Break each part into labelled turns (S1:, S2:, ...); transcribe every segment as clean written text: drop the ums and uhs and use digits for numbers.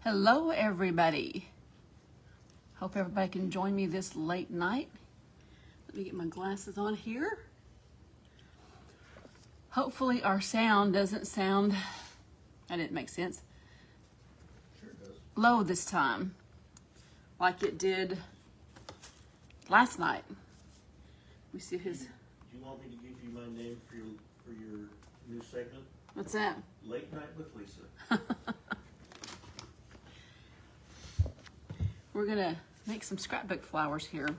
S1: Hello everybody. Hope everybody can join me this late night. Let me get my glasses on here. Hopefully our sound doesn't sound, that didn't make sense,
S2: Sure does.
S1: low this time like it did last night. Let me see his.
S2: Do you want me to give you my name for your new segment?
S1: What's that?
S2: Late Night with Lisa.
S1: We're gonna make some scrapbook flowers here.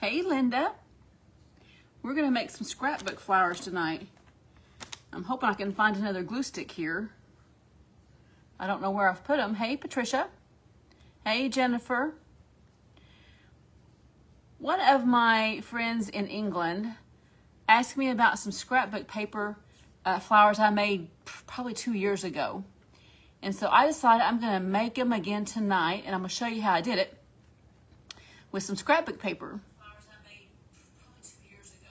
S1: Hey Linda, we're gonna make some scrapbook flowers tonight. I'm hoping I can find another glue stick here. I don't know where I've put them. Hey Patricia. Hey Jennifer. One of my friends in England asked me about some scrapbook paper flowers I made probably 2 years ago. And so I decided I'm going to make them again tonight, and I'm going to show you how I did it with some scrapbook paper. Flowers I made probably 2 years ago.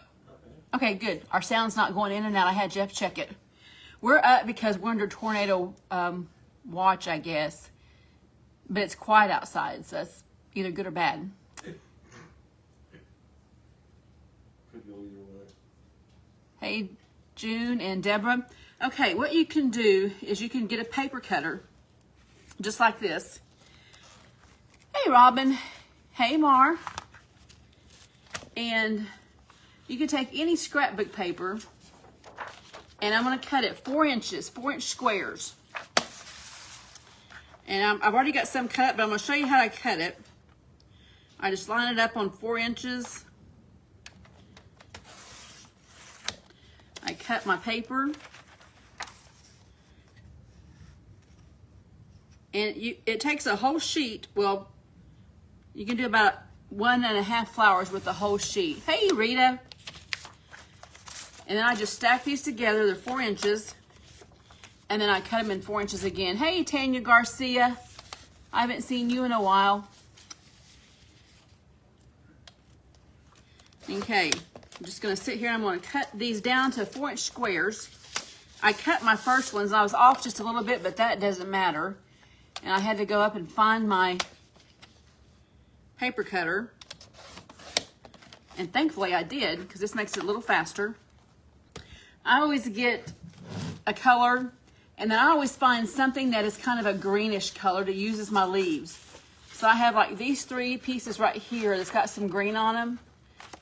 S1: Okay, good. Our sound's not going in and out. I had Jeff check it. We're up because we're under tornado watch, I guess. But it's quiet outside, so that's either good or bad.
S2: Could go either way.
S1: Hey, June and Deborah. Okay, what you can do is you can get a paper cutter, just like this. Hey, Robin. Hey, Mar. And you can take any scrapbook paper, and I'm going to cut it 4 inches, 4-inch squares. And I've already got some cut up, but I'm going to show you how I cut it. I just line it up on 4 inches. I cut my paper. And it takes a whole sheet. Well, you can do about 1.5 flowers with the whole sheet. Hey, Rita. And then I just stack these together. They're 4 inches. And then I cut them in 4 inches again. Hey, Tanya Garcia. I haven't seen you in a while. Okay. I'm just going to sit here and I'm going to cut these down to 4-inch squares. I cut my first ones. I was off just a little bit, but that doesn't matter. And I had to go up and find my paper cutter. And thankfully I did, because this makes it a little faster. I always get a color, and then I always find something that is kind of a greenish color to use as my leaves. So I have like these 3 pieces right here that's got some green on them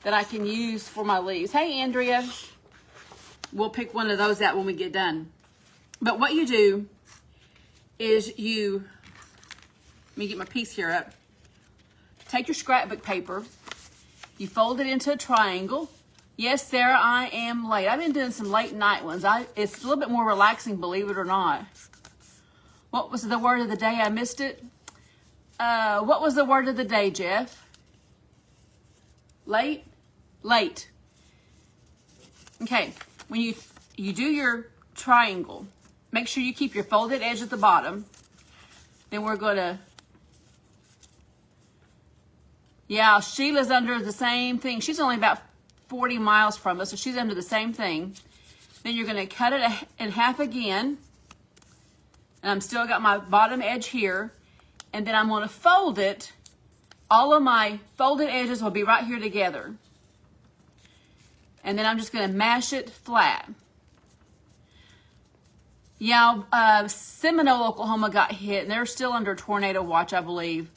S1: that I can use for my leaves. Hey, Andrea. We'll pick one of those out when we get done. But what you do is let me get my piece here up. Take your scrapbook paper, you fold it into a triangle. Yes, Sarah, I am late. I've been doing some late night ones. It's a little bit more relaxing, believe it or not. What was the word of the day? I missed it. What was the word of the day, Jeff? Late? Late. Okay, when you do your triangle, make sure you keep your folded edge at the bottom. Then we're going to, yeah, Sheila's under the same thing. She's only about 40 miles from us, so she's under the same thing. Then you're going to cut it in half again. And I'm still got my bottom edge here. And then I'm going to fold it. All of my folded edges will be right here together. And then I'm just going to mash it flat. Yeah, Seminole, Oklahoma got hit, and they're still under tornado watch, I believe.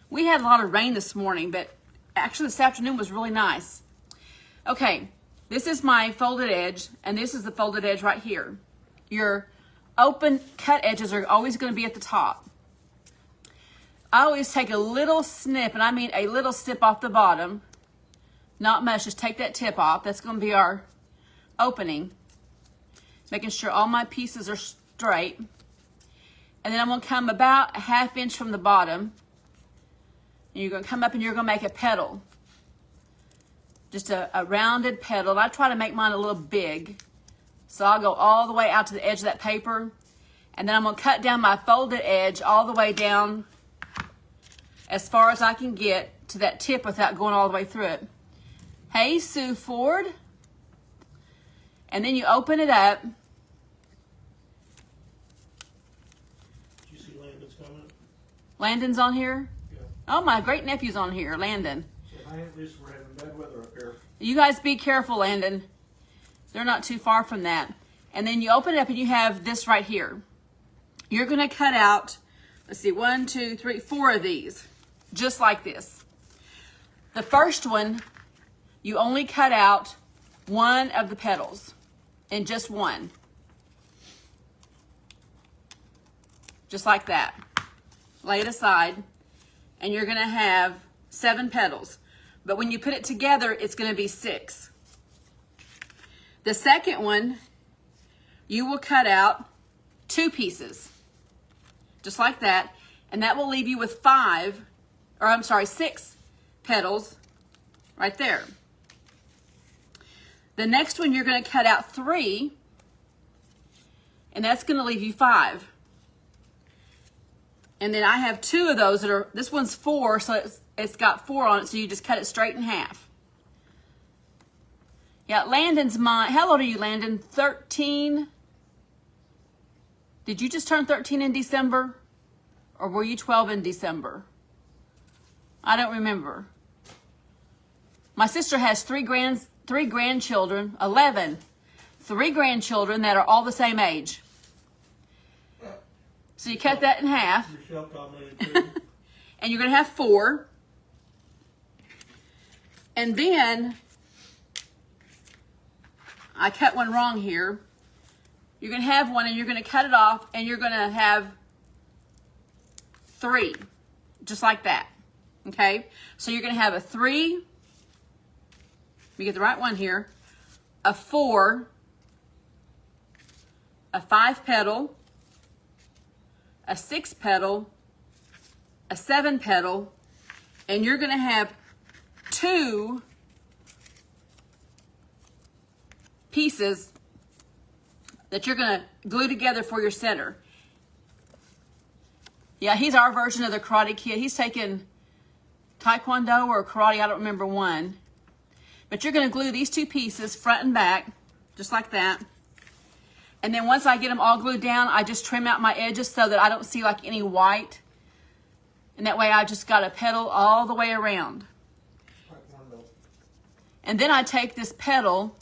S1: We had a lot of rain this morning, but actually this afternoon was really nice. Okay, this is my folded edge, and this is the folded edge right here. Your open cut edges are always going to be at the top. I always take a little snip, and I mean a little snip off the bottom. Not much, just take that tip off. That's going to be our opening. Making sure all my pieces are straight. And then I'm going to come about a 1/2 inch from the bottom. And you're going to come up and you're going to make a petal. Just a rounded petal. I try to make mine a little big. So I'll go all the way out to the edge of that paper. And then I'm going to cut down my folded edge all the way down as far as I can get to that tip without going all the way through it. Hey, Sue Ford. And then you open it up Landon's on here?
S2: Yeah.
S1: Oh, my great nephew's on here, Landon.
S2: Hi, at least we're having bad weather up here.
S1: You guys be careful, Landon. They're not too far from that. And then you open it up and you have this right here. You're going to cut out, let's see, 1, 2, 3, 4 of these, just like this. The first one, you only cut out one of the petals, and just one. Just like that. Lay it aside, and you're going to have 7 petals. But when you put it together, it's going to be 6. The second one, you will cut out 2 pieces, just like that, and that will leave you with 6 petals right there. The next one, you're going to cut out 3, and that's going to leave you 5. And then I have 2 of those that are, this one's 4, so it's got 4 on it, so you just cut it straight in half. Yeah, Landon's mine. How old are you, Landon? 13? Did you just turn 13 in December? Or were you 12 in December? I don't remember. My sister has 3 grandchildren, 11. 3 grandchildren that are all the same age. So you cut that in half.
S2: Michelle commented too.
S1: And you're going to have 4. And then, I cut one wrong here. You're going to have one and you're going to cut it off and you're going to have 3. Just like that. Okay? So you're going to have a 3. Let me get the right one here. A 4. A 5 petal. A 6 petal. A 7 petal. And you're going to have 2 pieces that you're going to glue together for your center. Yeah, he's our version of the Karate Kid. He's taken Taekwondo or Karate, I don't remember one. But you're going to glue these 2 pieces front and back, just like that. And then once I get them all glued down, I just trim out my edges so that I don't see like any white. And that way I just got a petal all the way around. And then I take this petal,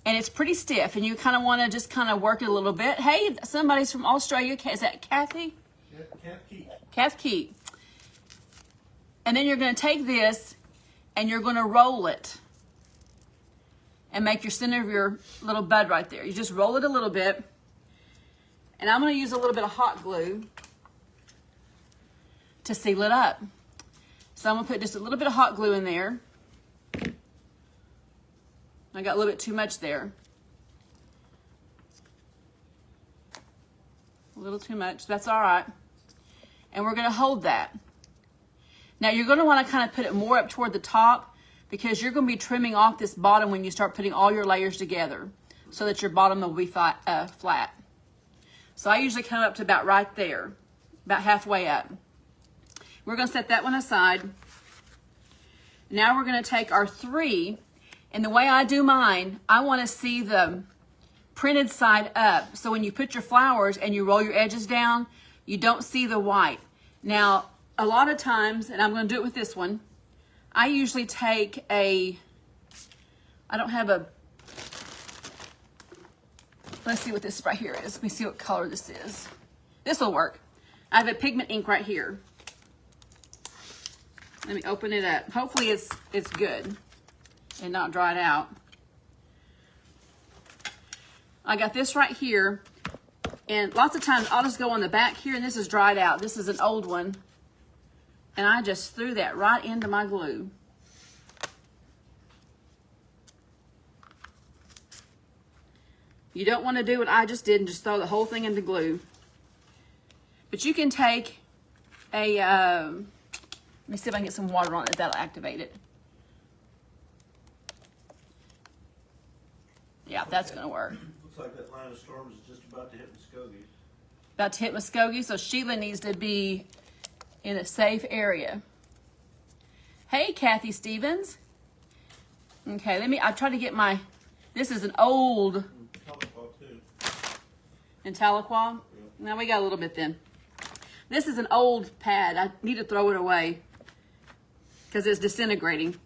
S1: and it's pretty stiff, and you kind of want to just kind of work it a little bit. Hey, somebody's from Australia. Is that Kathy?
S2: Yeah, Kath Keat.
S1: Kath Keat. And then you're going to take this, and you're going to roll it and make your center of your little bud right there. You just roll it a little bit. And I'm going to use a little bit of hot glue to seal it up. So I'm going to put just a little bit of hot glue in there. I got a little bit too much there. A little too much. That's all right. And we're going to hold that. Now you're going to want to kind of put it more up toward the top because you're going to be trimming off this bottom when you start putting all your layers together so that your bottom will be flat. So I usually come up to about right there, about halfway up. We're going to set that one aside. Now we're going to take our 3, and the way I do mine, I want to see the printed side up. So when you put your flowers and you roll your edges down, you don't see the white. Now, a lot of times, and I'm going to do it with this one, I usually take I don't have a, let's see what this right here is. Let me see what color this is. This will work. I have a pigment ink right here. Let me open it up. Hopefully it's good and not dried out. I got this right here, and lots of times I'll just go on the back here, and this is dried out. This is an old one, and I just threw that right into my glue. You don't want to do what I just did and just throw the whole thing into glue. But you can take a, let me see if I can get some water on it. That'll activate it. Yeah, that's going to work.
S2: Looks like that line of storms is just about to hit Muskogee.
S1: About to hit Muskogee, so Sheila needs to be in a safe area. Hey, Kathy Stevens. Okay, I try to get my, this is an old.
S2: Tahlequah too.
S1: In Tahlequah?
S2: Yeah.
S1: Now we got a little bit then. This is an old pad. I need to throw it away because it's disintegrating.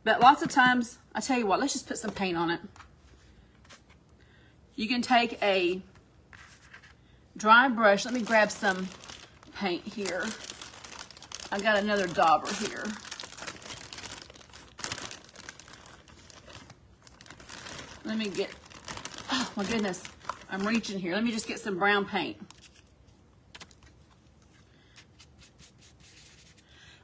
S1: But lots of times, I tell you what, let's just put some paint on it. You can take a dry brush. Let me grab some paint here. I got another dauber here. Let me get, oh my goodness, I'm reaching here. Let me just get some brown paint.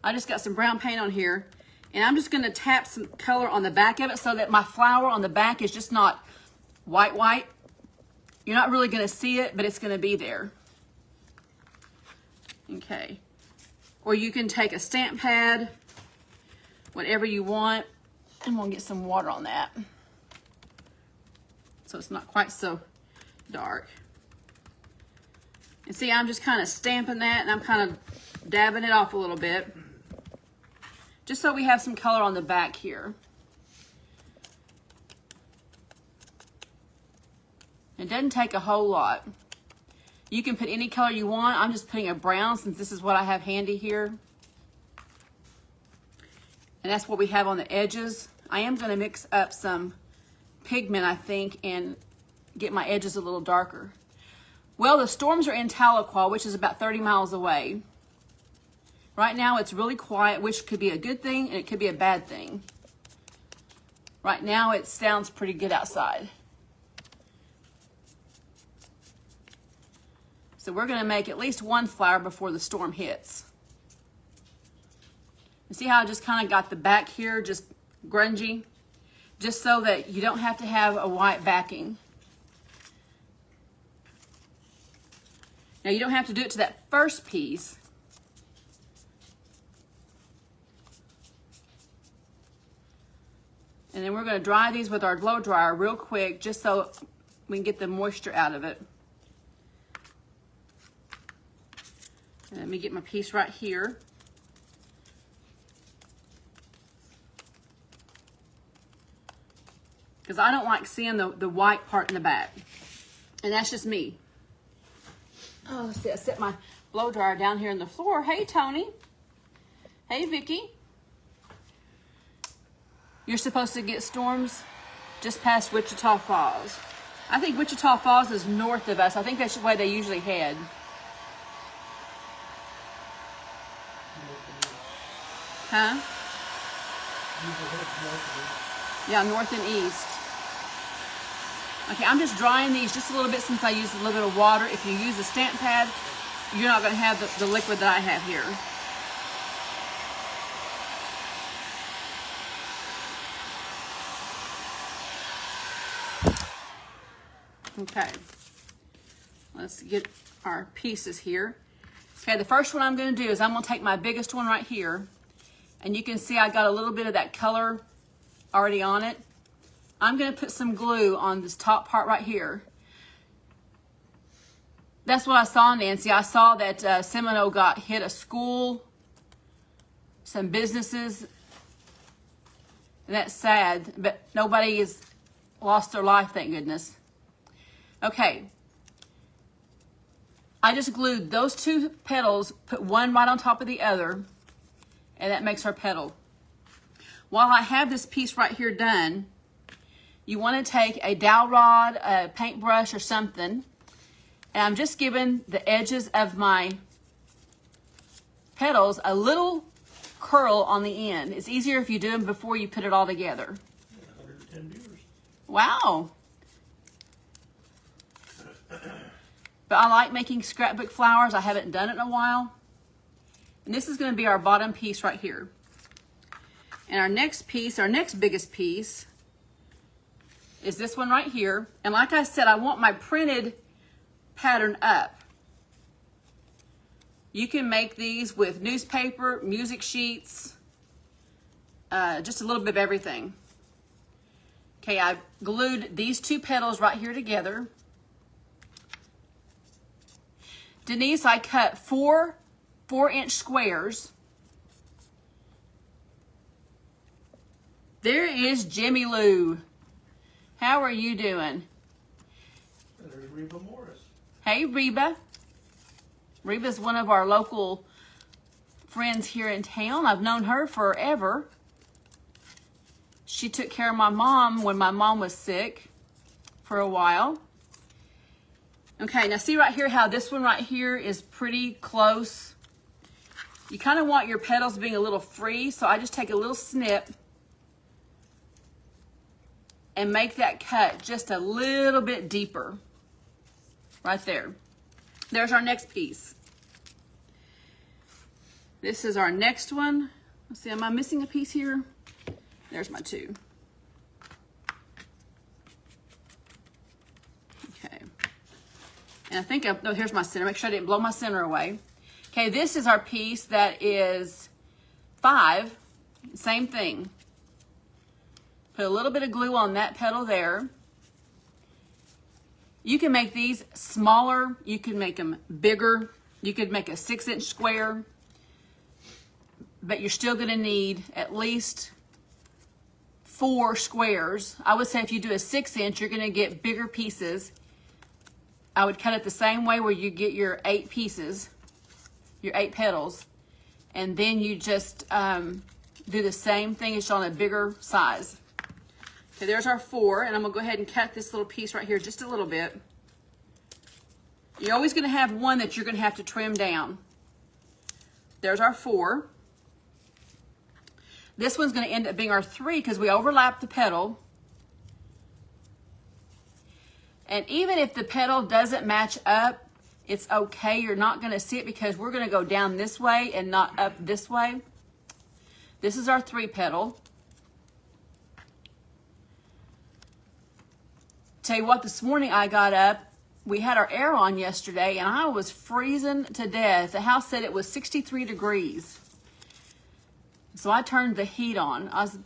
S1: I just got some brown paint on here, and I'm just going to tap some color on the back of it so that my flower on the back is just not white. You're not really going to see it, but it's going to be there. Okay. Or you can take a stamp pad, whatever you want, and we'll get some water on that so it's not quite so dark. And see, I'm just kind of stamping that, and I'm kind of dabbing it off a little bit, just so we have some color on the back here. It doesn't take a whole lot. You can put any color you want. I'm just putting a brown since this is what I have handy here. And that's what we have on the edges. I am going to mix up some pigment, I think, and get my edges a little darker. Well, the storms are in Tahlequah, which is about 30 miles away. Right now it's really quiet, which could be a good thing and it could be a bad thing. Right now it sounds pretty good outside. So we're going to make at least one flower before the storm hits. You see how I just kind of got the back here just grungy? Just so that you don't have to have a white backing. Now you don't have to do it to that first piece. And then we're going to dry these with our blow dryer real quick just so we can get the moisture out of it. And let me get my piece right here. Because I don't like seeing the white part in the back. And that's just me. Oh, let's see, I set my blow dryer down here on the floor. Hey, Tony. Hey, Vicky. You're supposed to get storms just past Wichita Falls. I think Wichita Falls is north of us. I think that's the way they usually head. Huh? Yeah, north and east. Okay, I'm just drying these just a little bit since I used a little bit of water. If you use a stamp pad, you're not going to have the liquid that I have here. Okay, let's get our pieces here. Okay, the first one I'm going to do is I'm going to take my biggest one right here, and you can see I got a little bit of that color already on it. I'm going to put some glue on this top part right here. That's what I saw, Nancy. I saw that Seminole got hit, a school, some businesses, and that's sad, but nobody has lost their life, thank goodness. Okay, I just glued those two petals, put one right on top of the other, and that makes our petal. While I have this piece right here done, you want to take a dowel rod, a paintbrush or something, and I'm just giving the edges of my petals a little curl on the end. It's easier if you do them before you put it all together.
S2: 110 viewers.
S1: Wow. But I like making scrapbook flowers. I haven't done it in a while. And this is going to be our bottom piece right here. And our next piece, our next biggest piece, is this one right here. And like I said, I want my printed pattern up. You can make these with newspaper, music sheets, just a little bit of everything. Okay, I glued these two petals right here together. Denise, I cut four 4-inch squares. There is Jimmy Lou. How are you doing?
S2: There's Reba Morris.
S1: Hey, Reba. Reba's one of our local friends here in town. I've known her forever. She took care of my mom when my mom was sick for a while. Okay, now see right here how this one right here is pretty close. You kind of want your petals being a little free, so I just take a little snip and make that cut just a little bit deeper. Right there. There's our next piece. This is our next one. Let's see, am I missing a piece here? There's my two. Okay. And I think, no, here's my center. Make sure I didn't blow my center away. Okay, this is our piece that is 5. Same thing. Put a little bit of glue on that petal there. You can make these smaller. You can make them bigger. You could make a 6-inch square. But you're still going to need at least 4 squares. I would say if you do a 6-inch, you're going to get bigger pieces. I would cut it the same way where you get your 8 pieces, your 8 petals, and then you just do the same thing as on a bigger size. Okay, there's our 4, and I'm going to go ahead and cut this little piece right here just a little bit. You're always going to have one that you're going to have to trim down. There's our 4. This one's going to end up being our 3 because we overlap the petal. And even if the petal doesn't match up, it's okay. You're not going to see it because we're going to go down this way and not up this way. This is our 3 petal. Tell you what, this morning I got up. We had our air on yesterday and I was freezing to death. The house said it was 63 degrees. So I turned the heat on. I was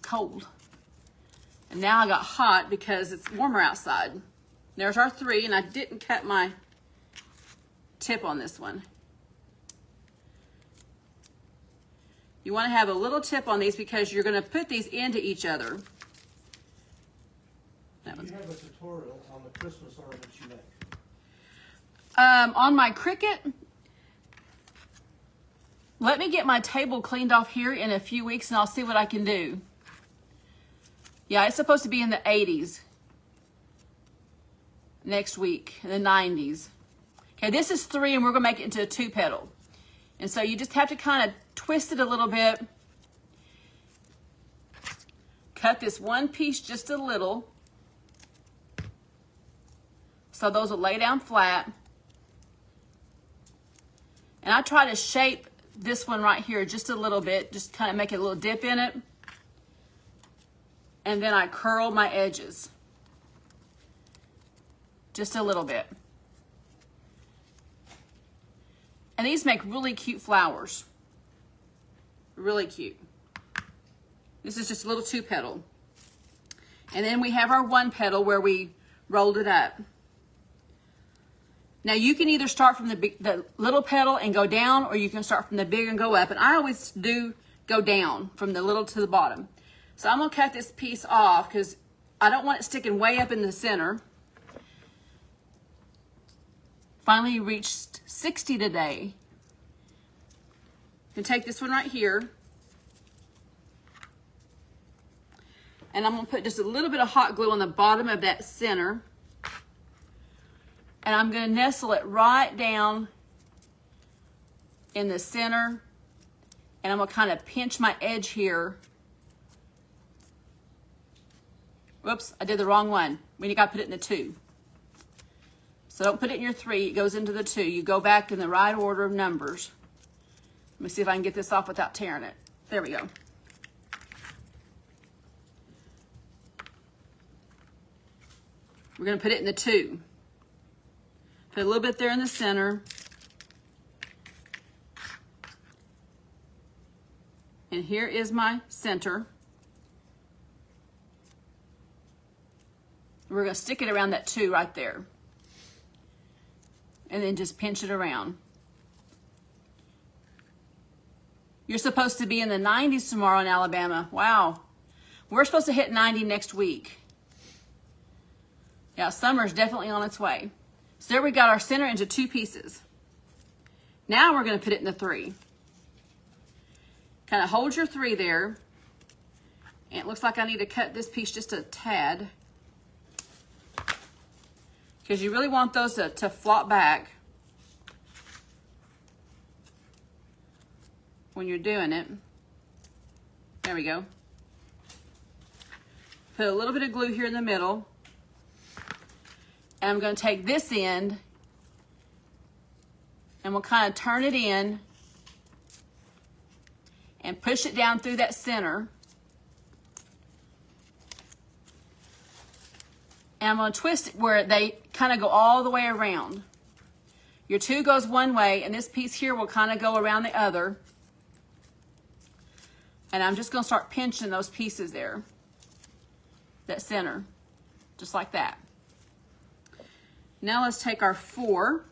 S1: cold. And now I got hot because it's warmer outside. There's our 3, and I didn't cut my tip on this one. You want to have a little tip on these because you're going to put these into each other.
S2: You have a tutorial on the Christmas ornaments you make.
S1: On my Cricut, let me get my table cleaned off here in a few weeks and I'll see what I can do. Yeah, it's supposed to be in the 80s next week, in the 90s. Okay, this is 3 and we're going to make it into a 2 petal. And so you just have to kind of twist it a little bit. Cut this one piece just a little. So those will lay down flat. And I try to shape this one right here just a little bit, just kind of make a little dip in it. And then I curl my edges. Just a little bit. And these make really cute flowers. Really cute. This is just a little 2 petal. And then we have our 1 petal where we rolled it up. Now you can either start from the little petal and go down, or you can start from the big and go up. And I always do go down from the little to the bottom. So I'm going to cut this piece off because I don't want it sticking way up in the center. Finally reached 60 today. You can take this one right here. And I'm going to put just a little bit of hot glue on the bottom of that center. And I'm going to nestle it right down in the center. And I'm going to kind of pinch my edge here. Whoops, I did the wrong one. You got to put it in the 2. So don't put it in your 3. It goes into the 2. You go back in the right order of numbers. Let me see if I can get this off without tearing it. There we go. We're going to put it in the 2. Put a little bit there in the center. And here is my center. We're going to stick it around that 2 right there. And then just pinch it around. You're supposed to be in the 90s tomorrow in Alabama. Wow. We're supposed to hit 90 next week. Yeah, summer's definitely on its way. So there we got our center into 2 pieces. Now we're going to put it in the 3. Kind of hold your 3 there. And it looks like I need to cut this piece just a tad, because you really want those to flop back when you're doing it. There we go. Put a little bit of glue here in the middle. And I'm going to take this end and we'll kind of turn it in and push it down through that center. And I'm going to twist it where they kind of go all the way around. Your 2 goes one way, and this piece here will kind of go around the other. And I'm just going to start pinching those pieces there, that center, just like that. Now let's take our 4.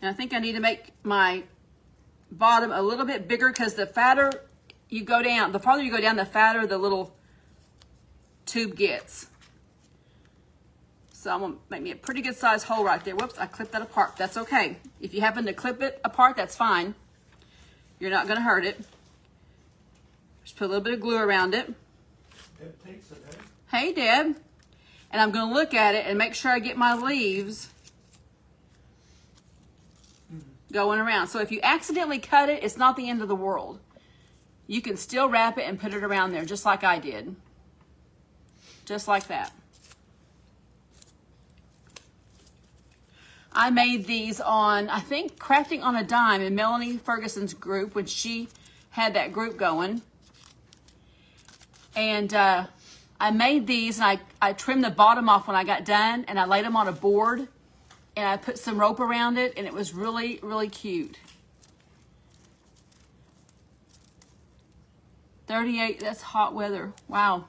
S1: And I think I need to make my bottom a little bit bigger, because the fatter you go down, the farther you go down, the fatter the little tube gets. So I'm gonna make me a pretty good size hole right there. Whoops, I clipped that apart. That's okay. If you happen to clip it apart, that's fine. You're not gonna hurt it. Just put a little bit of glue around it.
S2: Deb takes it,
S1: Hey, Deb. And I'm gonna look at it and make sure I get my leaves going around. So if you accidentally cut it, it's not the end of the world. You can still wrap it and put it around there, just like I did. Just like that. I made these on, I think, Crafting on a Dime in Melanie Ferguson's group when she had that group going. And I made these, and I trimmed the bottom off when I got done, and I laid them on a board, and I put some rope around it, and it was really, really cute. 38, that's hot weather. Wow.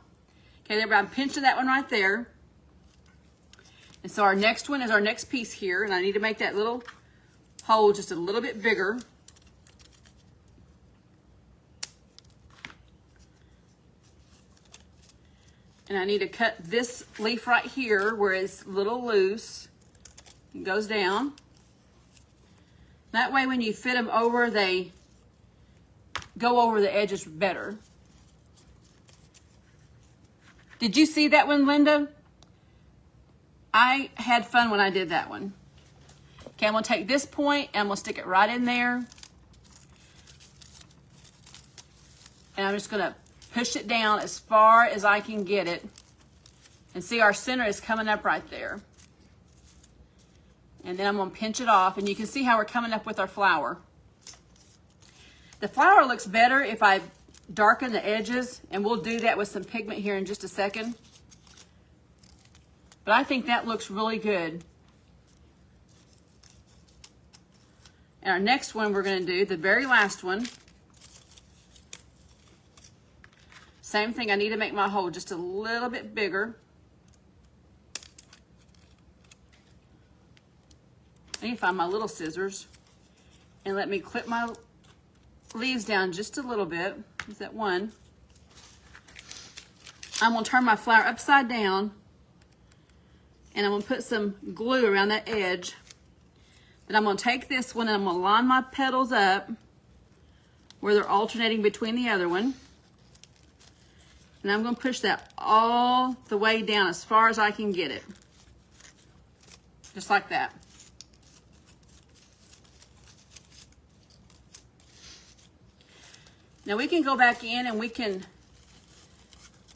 S1: Okay, there, I'm pinching that one right there. And so our next one is our next piece here, and I need to make that little hole just a little bit bigger. And I need to cut this leaf right here where it's a little loose. It goes down. That way when you fit them over, they go over the edges better. Did you see that one, Linda? I had fun when I did that one. Okay, I'm gonna take this point and I'm gonna stick it right in there. And I'm just gonna push it down as far as I can get it. And see, our center is coming up right there. And then I'm gonna pinch it off, and you can see how we're coming up with our flower. The flower looks better if I darken the edges, and we'll do that with some pigment here in just a second. But I think that looks really good. And our next one we're going to do, the very last one. Same thing, I need to make my hole just a little bit bigger. I need to find my little scissors. And let me clip my leaves down just a little bit. Is that one? I'm going to turn my flower upside down. And I'm going to put some glue around that edge. Then I'm going to take this one and I'm going to line my petals up where they're alternating between the other one. And I'm going to push that all the way down as far as I can get it. Just like that. Now we can go back in and we can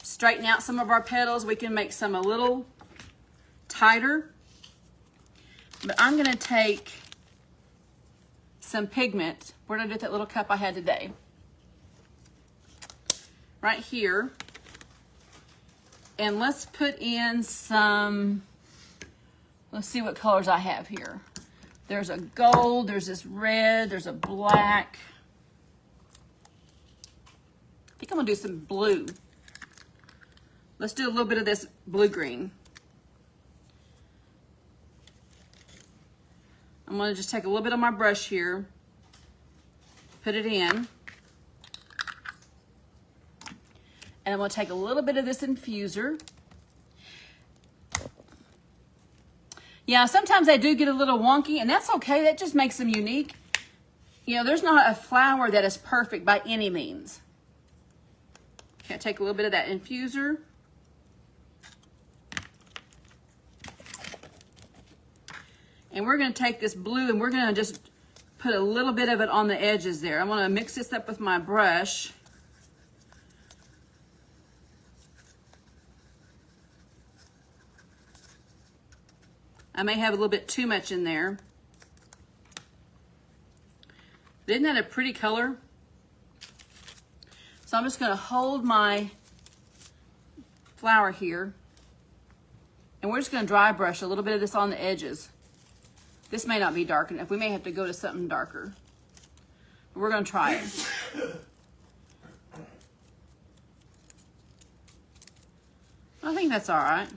S1: straighten out some of our petals. We can make some a little tighter. But I'm going to take some pigment. Where did I do that little cup I had today? Right here. And let's put in some, let's see what colors I have here. There's a gold, there's this red, there's a black. I think I'm gonna do some blue. Let's do a little bit of this blue-green. I'm gonna just take a little bit of my brush here, put it in. And I'm going to take a little bit of this infuser. Yeah, sometimes they do get a little wonky, and that's okay. That just makes them unique. You know, there's not a flower that is perfect by any means. Okay, I take a little bit of that infuser. And we're going to take this blue and we're going to just put a little bit of it on the edges there. I'm going to mix this up with my brush. I may have a little bit too much in there. Isn't that a pretty color? So I'm just going to hold my flower here. And we're just going to dry brush a little bit of this on the edges. This may not be dark enough. We may have to go to something darker. But we're going to try it. I think that's all right.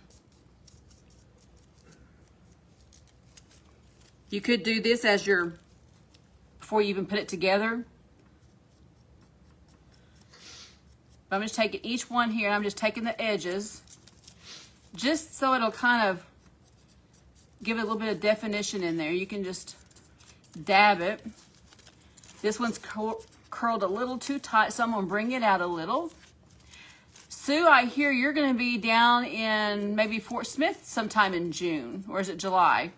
S1: You could do this as your, before you even put it together. But I'm just taking each one here and I'm just taking the edges just so it'll kind of give it a little bit of definition in there. You can just dab it. This one's curled a little too tight, so I'm gonna bring it out a little. Sue, I hear you're gonna be down in maybe Fort Smith sometime in June, or is it July?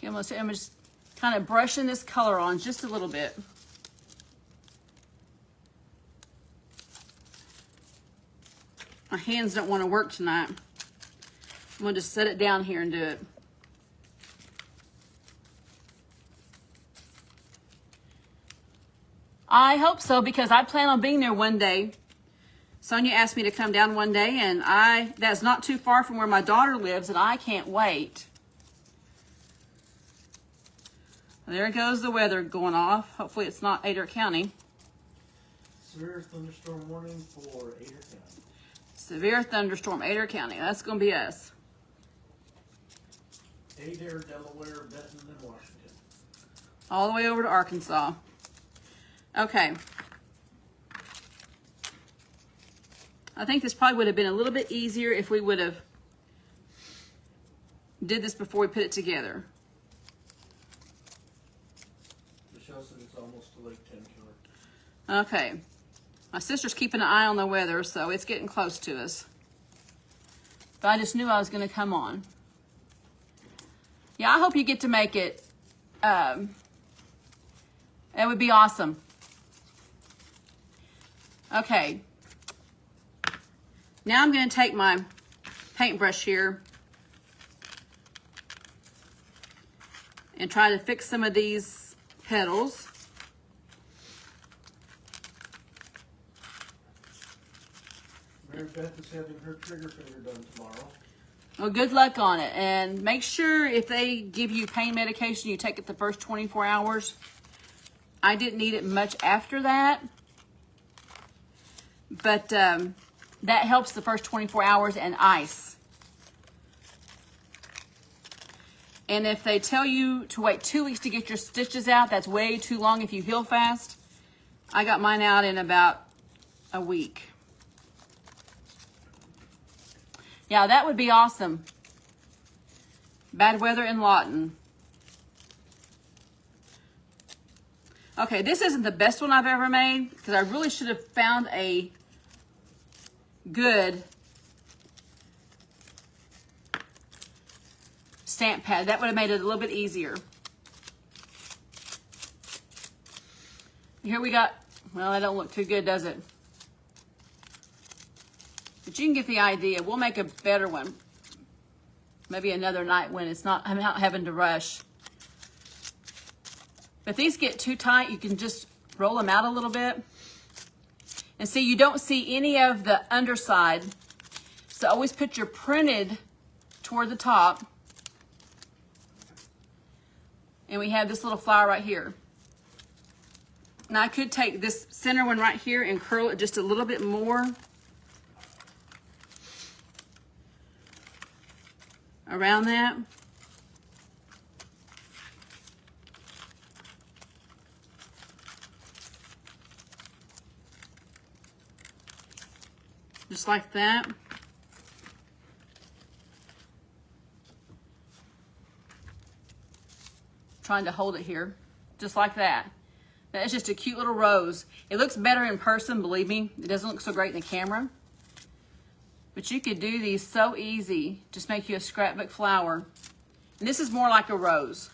S1: Okay, I'm just kind of brushing this color on just a little bit. My hands don't want to work tonight. I'm going to just set it down here and do it. I hope so, because I plan on being there one day. Sonia asked me to come down one day, and that's not too far from where my daughter lives, and I can't wait. There goes the weather going off. Hopefully it's not Adair County.
S2: Severe thunderstorm warning for Adair County.
S1: Severe thunderstorm, Adair County. That's going to be us.
S2: Adair, Delaware, Benton, and Washington.
S1: All the way over to Arkansas. Okay. I think this probably would have been a little bit easier if we would have did this before we put it together.
S2: Michelle said it's almost to Lake Tenn.
S1: Okay. My sister's keeping an eye on the weather, so it's getting close to us. But I just knew I was going to come on. Yeah, I hope you get to make it. That would be awesome. Okay. Now I'm going to take my paintbrush here and try to fix some of these petals.
S2: Mary Beth is having her trigger finger done tomorrow.
S1: Well, good luck on it. And make sure if they give you pain medication, you take it the first 24 hours. I didn't need it much after that. But that helps the first 24 hours, and ice. And if they tell you to wait 2 weeks to get your stitches out, that's way too long if you heal fast. I got mine out in about a week. Yeah, that would be awesome. Bad weather in Lawton. Okay, this isn't the best one I've ever made because I really should have found a good stamp pad. That would have made it a little bit easier. Here we got, well, that don't look too good, does it? But you can get the idea. We'll make a better one. Maybe another night when I'm not having to rush. If these get too tight, you can just roll them out a little bit. And see, you don't see any of the underside. So always put your printed toward the top. And we have this little flower right here. Now I could take this center one right here and curl it just a little bit more around that. Just like that. Trying to hold it here. Just like that. That is just a cute little rose. It looks better in person, believe me. It doesn't look so great in the camera. But you could do these so easy. Just make you a scrapbook flower. And this is more like a rose.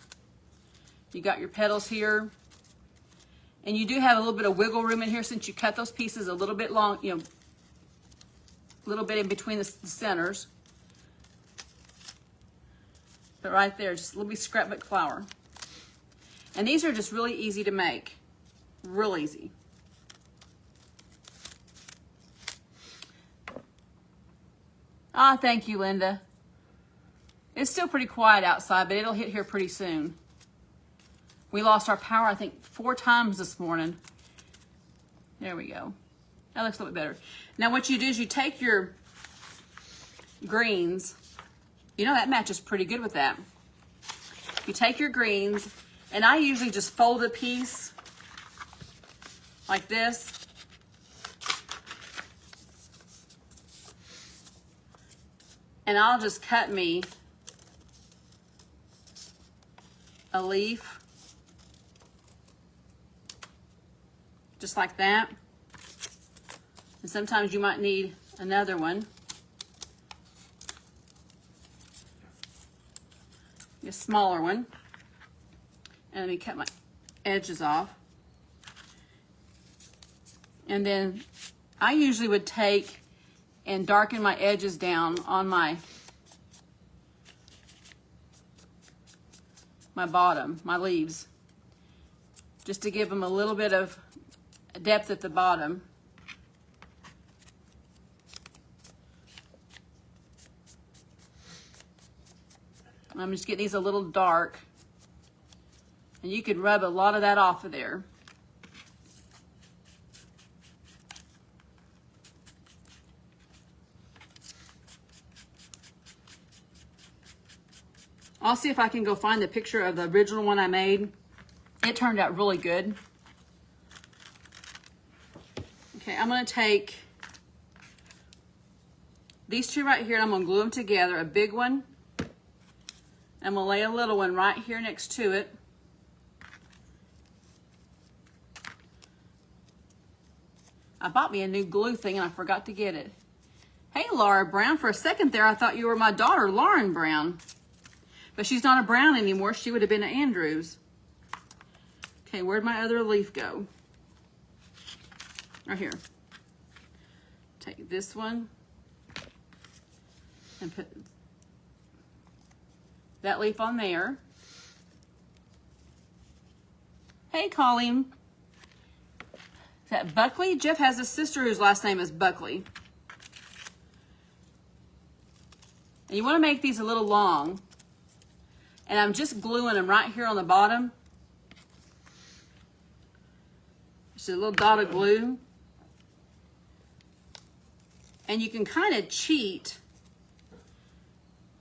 S1: You got your petals here. And you do have a little bit of wiggle room in here since you cut those pieces a little bit long, you know, a little bit in between the centers. But right there, just a little bit scrapbook flower. And these are just really easy to make. Real easy. Ah, thank you, Linda. It's still pretty quiet outside, but it'll hit here pretty soon. We lost our power, I think, 4 times this morning. There we go. That looks a little bit better. Now what you do is you take your greens. You know, that matches pretty good with that. You take your greens, and I usually just fold a piece like this. And I'll just cut me a leaf. Just like that. And sometimes you might need another one. A smaller one. And let me cut my edges off. And then I usually would take and darken my edges down on my bottom, my leaves, just to give them a little bit of depth at the bottom. I'm just getting these a little dark, and you could rub a lot of that off of there. I'll see if I can go find the picture of the original one I made. It turned out really good. Okay, I'm going to take these two right here, and I'm going to glue them together, a big one. I'm going to lay a little one right here next to it. I bought me a new glue thing and I forgot to get it. Hey, Laura Brown. For a second there, I thought you were my daughter, Lauren Brown. But she's not a Brown anymore. She would have been an Andrews. Okay, where'd my other leaf go? Right here. Take this one and put that leaf on there. Hey, Colleen. Is that Buckley? Jeff has a sister whose last name is Buckley. And you want to make these a little long. And I'm just gluing them right here on the bottom. Just a little dot of glue. And you can kind of cheat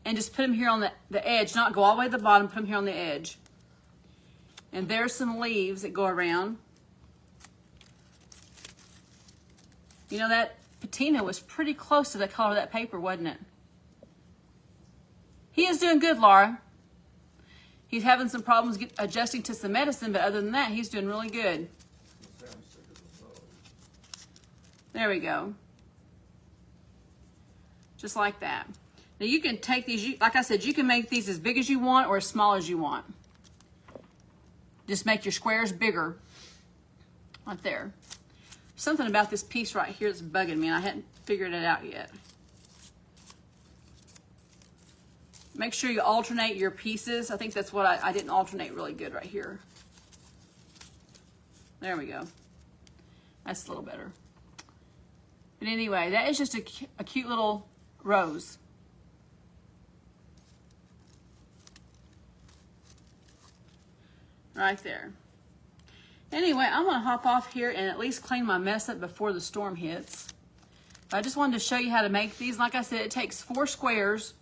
S1: and just put them here on the edge, not go all the way to the bottom, put them here on the edge. And there's some leaves that go around. You know, that patina was pretty close to the color of that paper, wasn't it? He is doing good, Laura. He's having some problems adjusting to some medicine, but other than that, he's doing really good. There we go. Just like that. Now you can take these, like I said, you can make these as big as you want or as small as you want. Just make your squares bigger. Right there. Something about this piece right here that's bugging me, and I hadn't figured it out yet. Make sure you alternate your pieces. I think that's what I didn't alternate really good right here. There we go. That's a little better. But anyway, that is just a cute little rose. Right there. Anyway, I'm going to hop off here and at least clean my mess up before the storm hits. I just wanted to show you how to make these. Like I said, it takes 4 squares.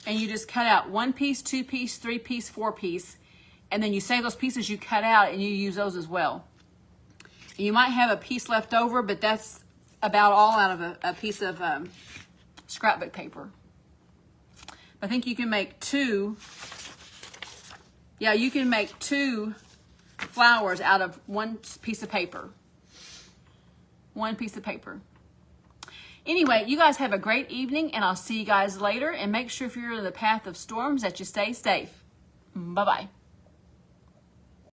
S1: And you just cut out 1 piece, 2 piece, 3 piece, 4 piece. And then you save those pieces you cut out and you use those as well. And you might have a piece left over, but that's about all out of a piece of scrapbook paper. I think you can make two. Yeah, you can make 2 flowers out of one piece of paper. One piece of paper. Anyway, you guys have a great evening, and I'll see you guys later. And make sure if you're in the path of storms that you stay safe. Bye-bye.